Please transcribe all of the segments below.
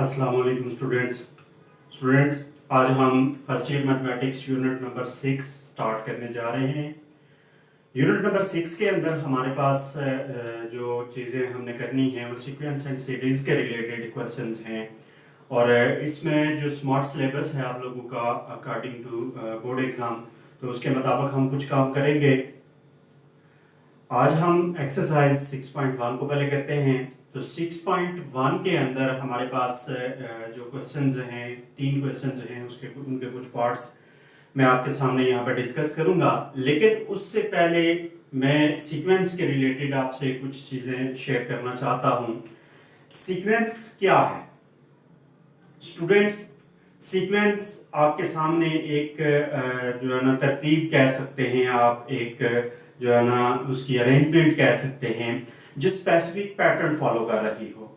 अस्सलाम वालेकुम स्टूडेंट्स आज हम first year mathematics unit number 6 start करने जा रहे हैं। यूनिट नंबर 6 के अंदर हमारे पास जो चीज़ें हमने करनी है वो सीक्वेंस एंड सीरीज के रिलेटेड क्वेश्चंस हैं और इसमें जो स्मार्ट सिलेबस है आप लोगों का अकॉर्डिंग टू बोर्ड एग्ज़ाम, तो उसके मुताबिक हम कुछ काम करेंगे। आज हम एक्सरसाइज 6.1 को पहले करते हैं। तो 6.1 के अंदर हमारे पास जो क्वेश्चंस हैं, 3 क्वेश्चंस हैं, उनके कुछ पार्ट्स मैं आपके सामने यहाँ पर डिस्कस करूंगा। लेकिन उससे पहले मैं सीक्वेंस के रिलेटेड आपसे कुछ चीज़ें शेयर करना चाहता हूँ। सीक्वेंस क्या है स्टूडेंट्स? सीक्वेंस आपके सामने एक जो है ना तरतीब कह सकते हैं, आप एक जो है ना उसकी अरेंजमेंट कह सकते हैं जो स्पेसिफिक पैटर्न फॉलो कर रही हो।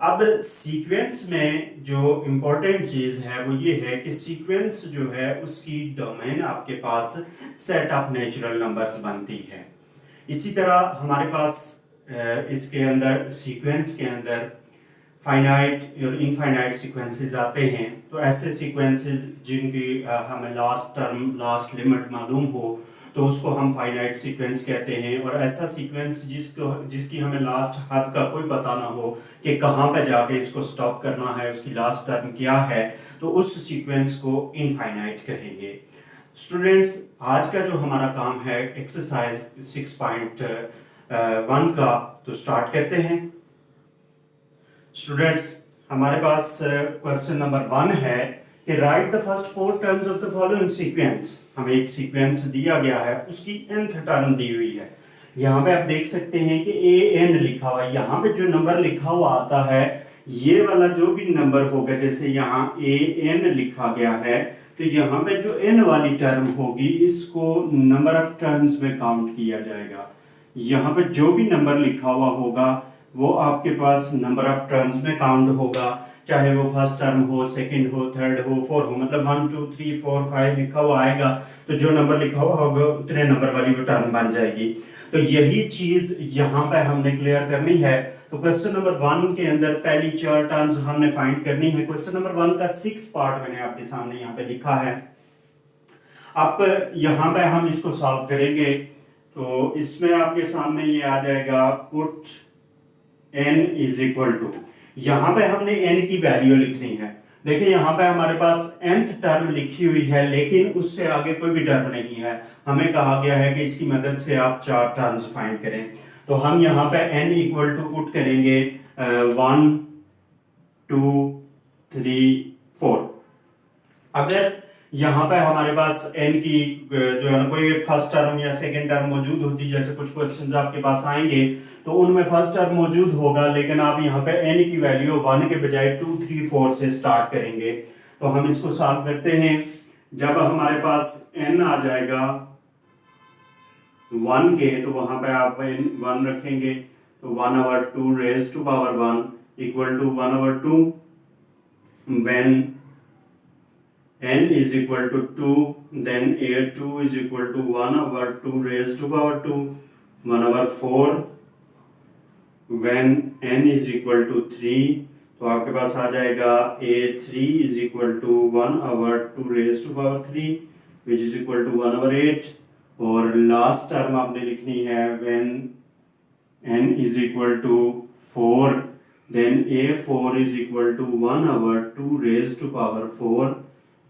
अब सीक्वेंस में जो इम्पोर्टेंट चीज है वो ये है कि सीक्वेंस जो है उसकी डोमेन आपके पास सेट ऑफ नेचुरल नंबर्स बनती है। इसी तरह हमारे पास इसके अंदर सीक्वेंस के अंदर फाइनाइट और इनफाइनाइट सीक्वेंसेस आते हैं। तो ऐसे सीक्वेंसेस जिनकी हमें लास्ट लिमिट मालूम हो तो उसको हम फाइनाइट सीक्वेंस कहते हैं। और ऐसा सीक्वेंस जिसकी हमें लास्ट हद का कोई पता ना हो कि कहाँ पे जाके इसको स्टॉप करना है, उसकी लास्ट टर्म क्या है, तो उस सीक्वेंस को इनफाइनाइट कहेंगे। स्टूडेंट्स, आज का जो हमारा काम है एक्सरसाइज 6.1 का, तो स्टार्ट करते हैं। स्टूडेंट्स, हमारे पास क्वेश्चन नंबर 1 है कि right the first 4 terms of the following sequence. हमें एक सीक्वेंस दिया गया है, उसकी nth टर्म दी हुई है। यहाँ पे आप देख सकते हैं कि an लिखा हुआ है। यहाँ पे जो नंबर लिखा हुआ आता है, ये वाला जो भी नंबर होगा, जैसे यहाँ an लिखा गया है, तो यहाँ पे जो n वाली टर्म होगी इसको नंबर ऑफ टर्म्स में काउंट किया जाएगा। यहाँ पे जो भी नंबर लिखा हुआ होगा वो आपके पास नंबर ऑफ टर्म्स में काउंट होगा, चाहे वो फर्स्ट टर्म हो, सेकंड हो, थर्ड हो, फोर हो, मतलब 1 2 3 4 5 लिखा हुआ आएगा तो जो नंबर लिखा हुआ होगा उतने नंबर वाली वो टर्म बन जाएगी। तो यही चीज यहाँ पे हमने क्लियर करनी है। तो क्वेश्चन नंबर 1 के अंदर पहली 4 टर्म्स हमने फाइंड करनी है। क्वेश्चन नंबर 1 का 6 पार्ट मैंने आपके सामने यहाँ पे लिखा है। अब यहाँ पे हम इसको सॉल्व करेंगे तो इसमें आपके सामने ये आ जाएगा, put n is equal to, यहां पे हमने n की वैल्यू लिखनी है। देखिए यहाँ पे हमारे पास nth टर्म लिखी हुई है लेकिन उससे आगे कोई भी टर्म नहीं है। हमें कहा गया है कि इसकी मदद से आप 4 टर्म्स फाइंड करें। तो हम यहाँ पे n इक्वल टू पुट करेंगे 1 2 3 4। अगर यहाँ पे हमारे पास n की जो है ना कोई एक फर्स्ट टर्म या सेकंड टर्म मौजूद होती, जैसे कुछ क्वेश्चंस आपके पास आएंगे तो उनमें फर्स्ट टर्म मौजूद होगा, लेकिन आप यहाँ पे n की वैल्यू 1 के बजाय 2 3 4 से स्टार्ट करेंगे। तो हम इसको सॉल्व करते हैं। जब हमारे पास n आ जाएगा 1 के, तो वहां पे आप 1 रखेंगे, तो 1/2 raise to power 1 equal to 1/2 when n is equal to 2, then a2 is equal to 1/2 raised to power 2, 1/4 when n is equal to 3, तो आपके पास आ जाएगा a3 is equal to 1/2 raised to power 3 which is equal to 1/8। और last term आपने लिखनी है when n is equal to 4, then a4 is equal to 1/2 raised to power 4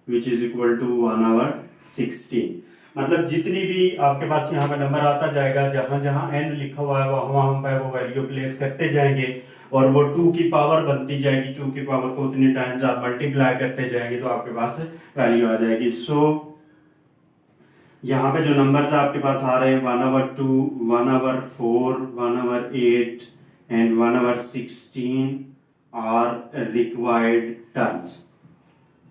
which is equal to 1/16। मतलब जितनी भी आपके पास यहाँ पे नंबर आता जाएगा, जहां जहां n लिखा हुआ है वहां हम पे वो वैल्यू प्लेस करते जाएंगे और वो 2 की पावर बनती जाएगी। 2 की पावर को उतने टाइम्स आप मल्टीप्लाई करते जाएंगे तो आपके पास वैल्यू आ जाएगी। सो यहाँ पे जो नंबर्स आपके पास आ रहे हैं 1/2 1/4 1/8 एंड 1/16 आर रिक्वायर्ड टर्म्स।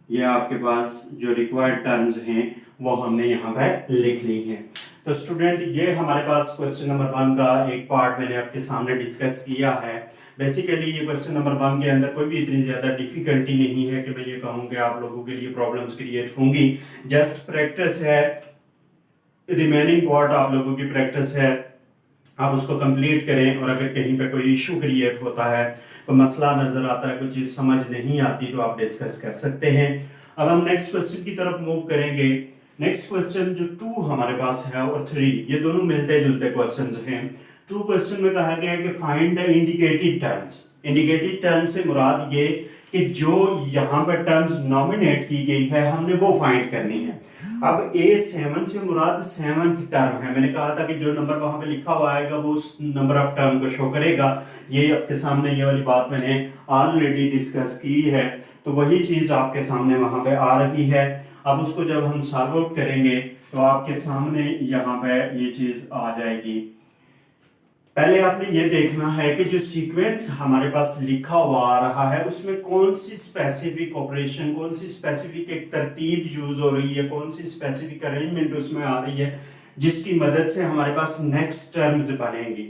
ये आपके पास जो रिक्वायर्ड टर्म्स हैं वो हमने यहाँ पे लिख ली हैं। तो स्टूडेंट, ये हमारे पास क्वेश्चन नंबर 1 का एक पार्ट मैंने आपके सामने डिस्कस किया है। बेसिकली ये क्वेश्चन नंबर 1 के अंदर कोई भी इतनी ज्यादा डिफिकल्टी नहीं है कि मैं ये कहूँ कि आप लोगों के लिए प्रॉब्लम्स क्रिएट होंगी। जस्ट प्रैक्टिस है, रिमेनिंग पार्ट आप लोगों की प्रैक्टिस है। आप उसको कंप्लीट करें, और अगर कहीं पे कोई इशू क्रिएट होता है, कोई मसला नजर आता है, कोई चीज समझ नहीं आती, तो आप डिस्कस कर सकते हैं। अब हम नेक्स्ट क्वेश्चन की तरफ मूव करेंगे। नेक्स्ट क्वेश्चन जो 2 हमारे पास है और 3, ये दोनों मिलते जुलते क्वेश्चंस हैं। 2 क्वेश्चन में कहा गया है कि find the indicated terms. Indicated term से मुराद ये कि जो यहाँ पर टर्म्स नॉमिनेट की गई है हमने वो फाइंड करनी है। अब A7 से मुराद 7th टर्म है। मैंने कहा था कि जो नंबर वहां पे लिखा हुआ आएगा वो उस नंबर ऑफ टर्म को शो करेगा। ये आपके सामने ये वाली बात मैंने ऑलरेडी डिस्कस की है, तो वही चीज आपके सामने वहां पे आ रही है। अब उसको जब हम सॉल्व आउट करेंगे तो आपके सामने यहाँ पे ये चीज आ जाएगी। पहले आपने ये देखना है कि जो सीक्वेंस हमारे पास लिखा हुआ आ रहा है उसमें कौन सी स्पेसिफिक ऑपरेशन, कौन सी स्पेसिफिक एक तरतीब यूज हो रही है, कौन सी स्पेसिफिक अरेंजमेंट उसमें आ रही है जिसकी मदद से हमारे पास नेक्स्ट टर्म्स बनेंगी,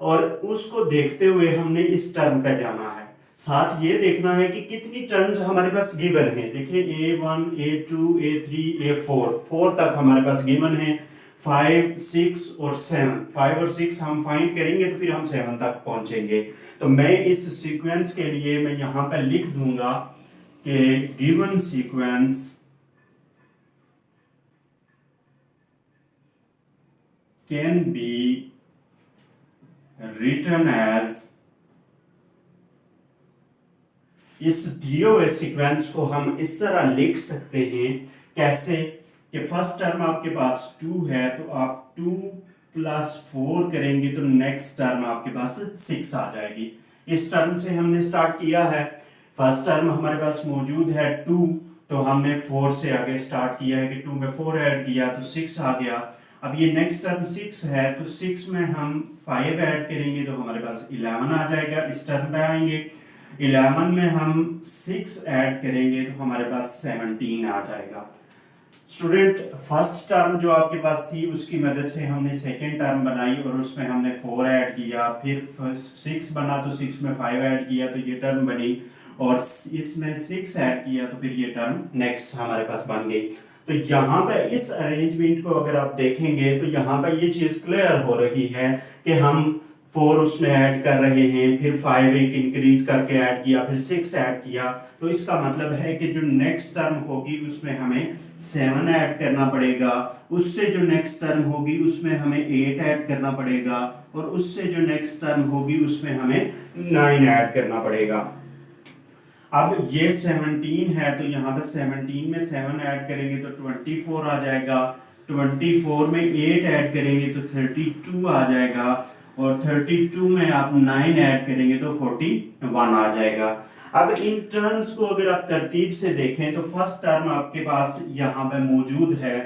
और उसको देखते हुए हमने इस टर्म पे जाना है। साथ ये देखना है कि कितनी टर्म्स हमारे पास गिवन है। देखिए A1, A2, A3, A4, 4 तक हमारे पास गिवन है। 5, 6 और 7, 5 और 6 हम फाइंड करेंगे तो फिर हम 7 तक पहुंचेंगे। तो मैं इस सीक्वेंस के लिए मैं यहां पर लिख दूंगा कि given sequence can be written as, इस दिए हुए सीक्वेंस को हम इस तरह लिख सकते हैं। कैसे कि फर्स्ट टर्म आपके पास 2 है तो आप 2 + 4 करेंगे तो नेक्स्ट टर्म आपके पास 6 आ जाएगी। इस टर्म से हमने स्टार्ट किया है। फर्स्ट टर्म हमारे पास मौजूद है 2, तो हमने 4 से आगे स्टार्ट किया है कि 2 में 4 ऐड किया तो 6 आ गया। अब ये नेक्स्ट टर्म 6 है तो 6 में हम 5 ऐड करेंगे तो हमारे पास 11 आ जाएगा। इस टर्म पे आएंगे, 11 में हम 6 ऐड करेंगे तो हमारे पास 17 आ जाएगा। स्टूडेंट, फर्स्ट टर्म जो आपके पास थी उसकी मदद से हमने सेकेंड टर्म बनाई और उसमें हमने 4 ऐड किया, फिर 6 बना तो 6 में 5 ऐड किया तो ये टर्म बनी, और इसमें 6 ऐड किया तो फिर ये टर्म नेक्स्ट हमारे पास बन गई। तो यहाँ पे इस अरेंजमेंट को अगर आप देखेंगे तो यहाँ पे ये चीज क्लियर हो रही है कि हम 4 उसमें ऐड कर रहे हैं, फिर 5 एक इंक्रीज करके ऐड किया, फिर 6 ऐड किया। तो इसका मतलब है कि जो नेक्स्ट टर्म होगी उसमें हमें 7 ऐड करना पड़ेगा, उससे जो नेक्स्ट टर्म होगी उसमें हमें 8 ऐड करना पड़ेगा, और उससे जो नेक्स्ट टर्म होगी उसमें हमें 9 ऐड करना पड़ेगा। अब ये 17 है तो यहाँ पे 17 में 7 ऐड करेंगे तो 24 आ जाएगा, 24 में 8 ऐड करेंगे तो 32 आ जाएगा, और 32 में आप 9 ऐड करेंगे तो 41 आ जाएगा। अब इन टर्म्स को अगर आप तरतीब से देखें तो फर्स्ट टर्म आपके पास यहाँ पे मौजूद है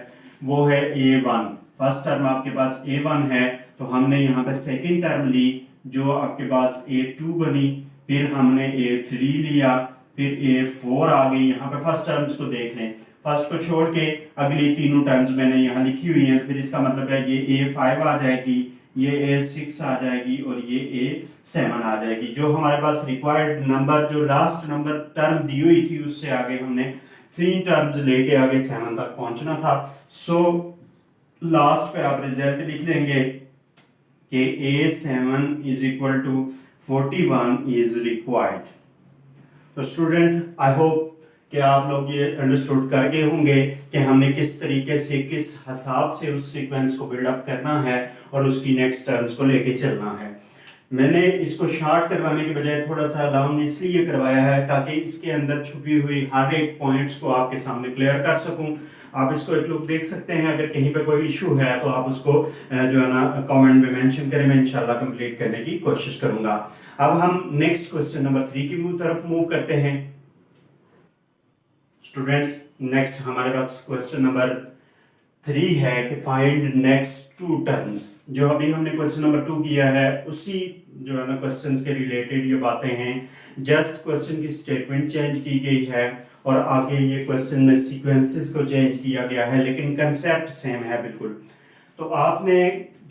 वो है A1। फर्स्ट टर्म आपके पास A1 है तो हमने यहाँ पे सेकेंड टर्म ली जो आपके पास A2 बनी, फिर हमने A3 लिया, फिर A4 आ गई। यहाँ पे फर्स्ट टर्म्स को देख लें, फर्स्ट को छोड़ के अगली तीनों टर्म्स मैंने यहाँ लिखी हुई हैं, फिर इसका मतलब है ये A5 आ जाएगी, ये A6 आ जाएगी और ये A7 आ जाएगी। जो हमारे पास रिक्वायर्ड नंबर, जो लास्ट नंबर टर्म दी हुई थी उससे आगे हमने 3 टर्म्स लेके आगे 7 तक पहुंचना था। सो लास्ट पे आप रिजल्ट लिख लेंगे कि A7 = 41 इज रिक्वायर्ड। तो स्टूडेंट, आई होप कि आप लोग ये अंडरस्टूड कर गए होंगे कि हमने किस तरीके से, किस हिसाब से उस सीक्वेंस को बिल्डअप करना है और उसकी नेक्स्ट टर्म्स को लेके चलना है। मैंने इसको शॉर्ट करवाने के बजाय थोड़ा सा लॉन्ग इसलिए करवाया है ताकि इसके अंदर छुपी हुई हर एक पॉइंट्स को आपके सामने क्लियर कर सकूं। आप इसको एक लोग देख सकते हैं, अगर कहीं पे कोई इशू है तो आप उसको जो है ना कमेंट में मेंशन करें, मैं इंशाल्लाह कंप्लीट करने की कोशिश करूंगा। अब हम नेक्स्ट क्वेश्चन नंबर 3 की तरफ मूव करते हैं। स्टूडेंट्स, नेक्स्ट हमारे पास क्वेश्चन नंबर 3 है कि फाइंड नेक्स्ट 2 टर्म्स। जो अभी हमने क्वेश्चन नंबर 2 किया है उसी जो है ना क्वेश्चंस के रिलेटेड ये बातें हैं। जस्ट क्वेश्चन की स्टेटमेंट चेंज की गई है और आगे ये क्वेश्चन में सीक्वेंसेस को चेंज किया गया है, लेकिन कंसेप्ट सेम है बिल्कुल। तो आपने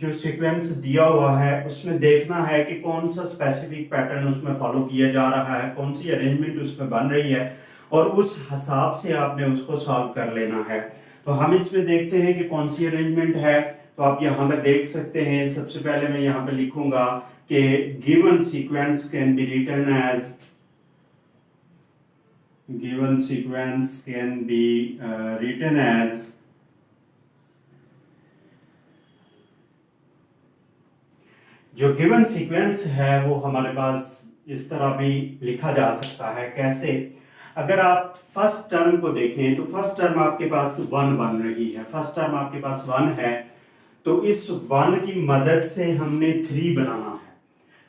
जो सीक्वेंस दिया हुआ है उसमें देखना है कि कौन सा स्पेसिफिक पैटर्न उसमें फॉलो किया जा रहा है, कौन सी अरेंजमेंट उसमें बन रही है, और उस हिसाब से आपने उसको सॉल्व कर लेना है। तो हम इसमें देखते हैं कि कौन सी अरेंजमेंट है। तो आप यहाँ पे देख सकते हैं, सबसे पहले मैं यहाँ पे लिखूंगा कि given sequence can be written as जो गिवन सीक्वेंस है वो हमारे पास इस तरह भी लिखा जा सकता है। कैसे? अगर आप फर्स्ट टर्म को देखें तो फर्स्ट टर्म आपके पास 1 बन रही है, फर्स्ट टर्म आपके पास 1 है, तो इस 1 की मदद से हमने 3 बनाना है।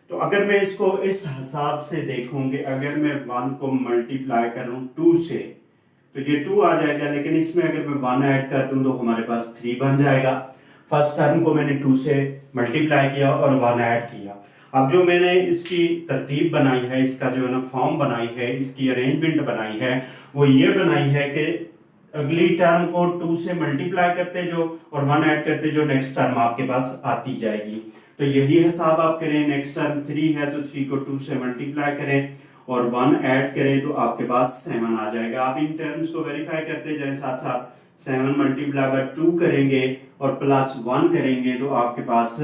तो अगर मैं इसको इस हिसाब से देखूंगे, अगर मैं 1 को मल्टीप्लाई करूं 2 से तो ये 2 आ जाएगा, लेकिन इसमें अगर मैं 1 ऐड कर दूं तो हमारे पास 3 बन जाएगा। फर्स्ट टर्म को मैंने 2 से मल्टीप्लाई किया और 1 ऐड किया। अब जो मैंने इसकी तरतीब बनाई है, इसका जो है ना फॉर्म बनाई है, इसकी अरेंजमेंट बनाई है, वो ये बनाई है कि अगली टर्म को 2 से मल्टीप्लाई करते जो और 1 ऐड करते जो, नेक्स्ट टर्म आपके पास आती जाएगी। तो यही हिसाब आप करें, नेक्स्ट टर्म 3 है तो 3 को 2 से मल्टीप्लाई करें और 1 ऐड करें तो आपके पास 7 आ जाएगा। आप इन टर्म्स को वेरीफाई करते जाए, साथ साथ 7 मल्टीप्लाई बाय 2 करेंगे और प्लस 1 करेंगे तो आपके पास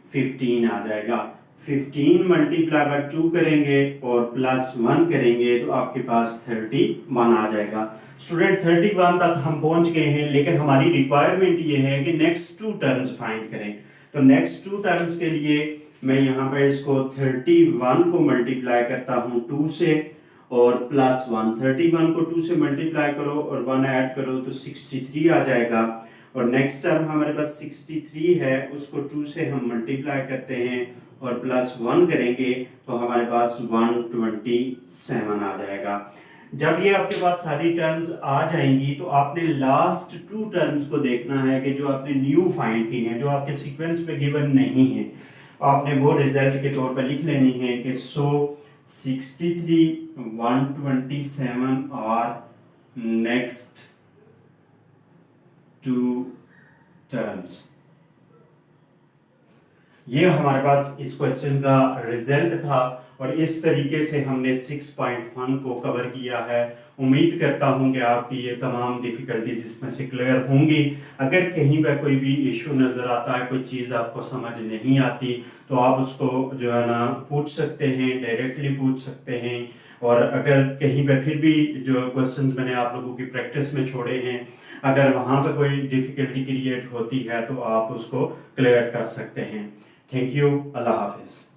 15 आ जाएगा। 15 मल्टीप्लाई बाय 2 करेंगे और प्लस 1 करेंगे तो आपके पास 31 आ जाएगा। स्टूडेंट 31 तक हम पहुंच गए हैं, लेकिन हमारी रिक्वायरमेंट ये है कि नेक्स्ट 2 टर्म्स फाइंड करें। तो नेक्स्ट 2 टर्म्स के लिए मैं यहाँ पे इसको 31 को मल्टीप्लाई करता हूँ 2 से और प्लस 1। 31 को 2 से मल्टीप्लाई करो और 1 ऐड करो तो 63 आ जाएगा। और नेक्स्ट टर्म हमारे पास 63 है, उसको 2 से हम मल्टीप्लाई करते हैं और प्लस 1 करेंगे तो हमारे पास 127 आ जाएगा। जब ये आपके पास सारी टर्म्स आ जाएंगी तो आपने लास्ट 2 टर्म्स को देखना है कि जो आपने न्यू फाइंड की हैं, जो आपके सीक्वेंस में गिवन नहीं है, आपने वो रिजल्ट के तौर पर लिख लेनी है कि 63 127 आर नेक्स्ट 2 टर्म्स। ये हमारे पास इस क्वेश्चन का रिजल्ट था और इस तरीके से हमने 6.1 को कवर किया है। उम्मीद करता हूं कि आपकी ये तमाम डिफिकल्टीज इसमें से क्लियर होंगी। अगर कहीं पर कोई भी इशू नज़र आता है, कोई चीज़ आपको समझ नहीं आती, तो आप उसको जो है ना पूछ सकते हैं, डायरेक्टली पूछ सकते हैं। और अगर कहीं पर फिर भी जो क्वेश्चंस मैंने आप लोगों की प्रैक्टिस में छोड़े हैं, अगर वहाँ पर कोई डिफिकल्टी क्रिएट होती है तो आप उसको क्लियर कर सकते हैं। Thank you. अल्लाह हाफिज़।